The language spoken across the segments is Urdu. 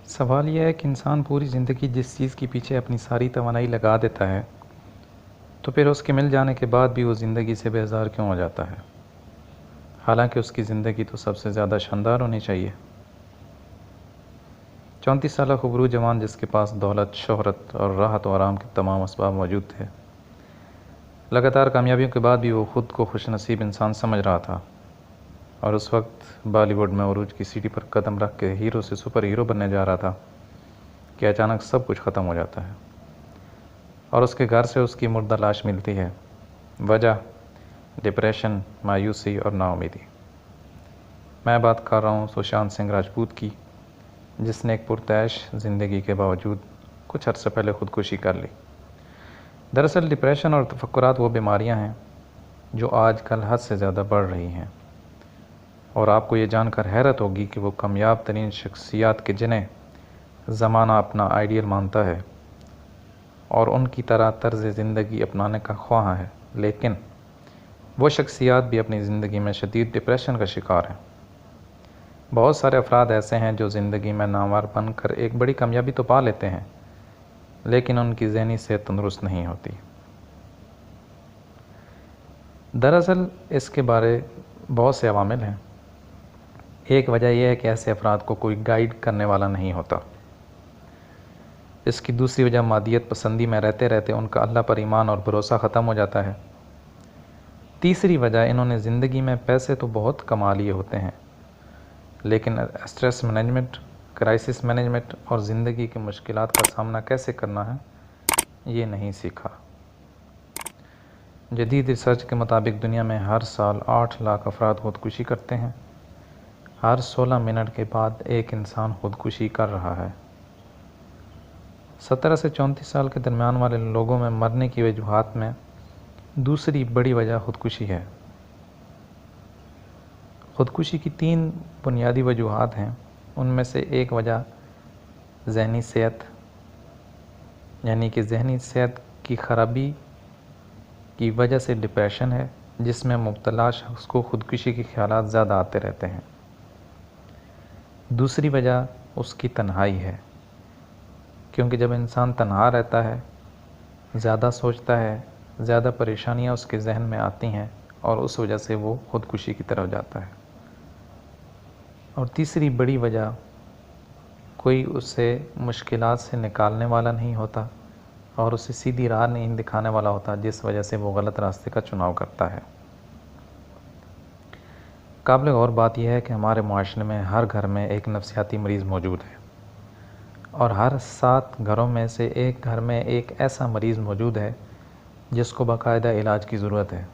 سوال یہ ہے کہ انسان پوری زندگی جس چیز کے پیچھے اپنی ساری توانائی لگا دیتا ہے تو پھر اس کے مل جانے کے بعد بھی وہ زندگی سے بیزار کیوں ہو جاتا ہے، حالانکہ اس کی زندگی تو سب سے زیادہ شاندار ہونی چاہیے۔ 34 سالہ خبرو جوان جس کے پاس دولت، شہرت اور راحت و آرام کے تمام اسباب موجود تھے، لگاتار کامیابیوں کے بعد بھی وہ خود کو خوش نصیب انسان سمجھ رہا تھا، اور اس وقت بالی ووڈ میں عروج کی سیڑھی پر قدم رکھ کے ہیرو سے سپر ہیرو بننے جا رہا تھا کہ اچانک سب کچھ ختم ہو جاتا ہے اور اس کے گھر سے اس کی مردہ لاش ملتی ہے۔ وجہ ڈپریشن، مایوسی اور نا امیدی۔ میں بات کر رہا ہوں سشانت سنگھ راجپوت کی، جس نے ایک پرتعیش زندگی کے باوجود کچھ عرصے پہلے خودکشی کر لی۔ دراصل ڈپریشن اور تفکرات وہ بیماریاں ہیں جو آج کل حد سے زیادہ بڑھ رہی ہیں، اور آپ کو یہ جان کر حیرت ہوگی کہ وہ کامیاب ترین شخصیات کے جنہیں زمانہ اپنا آئیڈیل مانتا ہے اور ان کی طرح طرز زندگی اپنانے کا خواہاں ہے، لیکن وہ شخصیات بھی اپنی زندگی میں شدید ڈپریشن کا شکار ہیں۔ بہت سارے افراد ایسے ہیں جو زندگی میں نامور بن کر ایک بڑی کامیابی تو پا لیتے ہیں، لیکن ان کی ذہنی صحت تندرست نہیں ہوتی۔ دراصل اس کے بارے بہت سے عوامل ہیں۔ ایک وجہ یہ ہے کہ ایسے افراد کو کوئی گائیڈ کرنے والا نہیں ہوتا۔ اس کی دوسری وجہ مادیت پسندی میں رہتے رہتے ان کا اللہ پر ایمان اور بھروسہ ختم ہو جاتا ہے۔ تیسری وجہ، انہوں نے زندگی میں پیسے تو بہت کما لیے ہوتے ہیں، لیکن اسٹریس مینجمنٹ، کرائسس مینجمنٹ اور زندگی کی مشکلات کا سامنا کیسے کرنا ہے یہ نہیں سیکھا۔ جدید ریسرچ کے مطابق دنیا میں ہر سال 8 لاکھ افراد خودکشی کرتے ہیں۔ ہر 16 منٹ کے بعد ایک انسان خودکشی کر رہا ہے۔ 17 سے 34 سال کے درمیان والے لوگوں میں مرنے کی وجوہات میں دوسری بڑی وجہ خودکشی ہے۔ خودکشی کی 3 بنیادی وجوہات ہیں۔ ان میں سے ایک وجہ ذہنی صحت، یعنی کہ ذہنی صحت کی خرابی کی وجہ سے ڈپریشن ہے، جس میں مبتلا شخص کو خودکشی کے خیالات زیادہ آتے رہتے ہیں۔ دوسری وجہ اس کی تنہائی ہے، کیونکہ جب انسان تنہا رہتا ہے، زیادہ سوچتا ہے، زیادہ پریشانیاں اس کے ذہن میں آتی ہیں اور اس وجہ سے وہ خودکشی کی طرف جاتا ہے۔ اور تیسری بڑی وجہ، کوئی اسے مشکلات سے نکالنے والا نہیں ہوتا اور اسے سیدھی راہ نہیں دکھانے والا ہوتا، جس وجہ سے وہ غلط راستے کا چناؤ کرتا ہے۔ قابل غور بات یہ ہے کہ ہمارے معاشرے میں ہر گھر میں ایک نفسیاتی مریض موجود ہے، اور ہر 7 گھروں میں سے ایک گھر میں ایک ایسا مریض موجود ہے جس کو باقاعدہ علاج کی ضرورت ہے،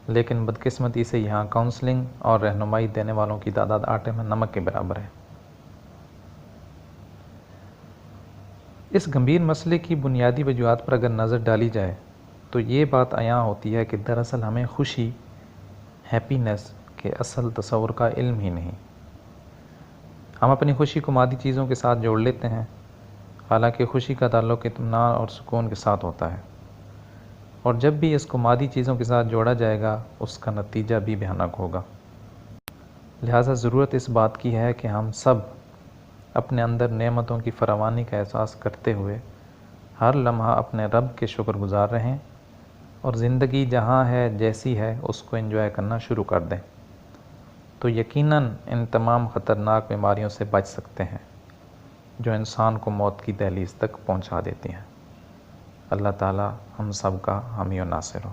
لیکن بدقسمتی سے یہاں کاؤنسلنگ اور رہنمائی دینے والوں کی تعداد آٹے میں نمک کے برابر ہے۔ اس گمبھیر مسئلے کی بنیادی وجوہات پر اگر نظر ڈالی جائے تو یہ بات عیاں ہوتی ہے کہ دراصل ہمیں خوشی، ہیپینس کے اصل تصور کا علم ہی نہیں۔ ہم اپنی خوشی کو مادی چیزوں کے ساتھ جوڑ لیتے ہیں، حالانکہ خوشی کا تعلق اطمینان اور سکون کے ساتھ ہوتا ہے، اور جب بھی اس کو مادی چیزوں کے ساتھ جوڑا جائے گا اس کا نتیجہ بھی بھیانک ہوگا۔ لہٰذا ضرورت اس بات کی ہے کہ ہم سب اپنے اندر نعمتوں کی فراوانی کا احساس کرتے ہوئے ہر لمحہ اپنے رب کے شکر گزار رہیں، اور زندگی جہاں ہے جیسی ہے اس کو انجوائے کرنا شروع کر دیں، تو یقیناً ان تمام خطرناک بیماریوں سے بچ سکتے ہیں جو انسان کو موت کی دہلیز تک پہنچا دیتی ہیں۔ اللہ تعالی ہم سب کا حامی و ناصر ہو۔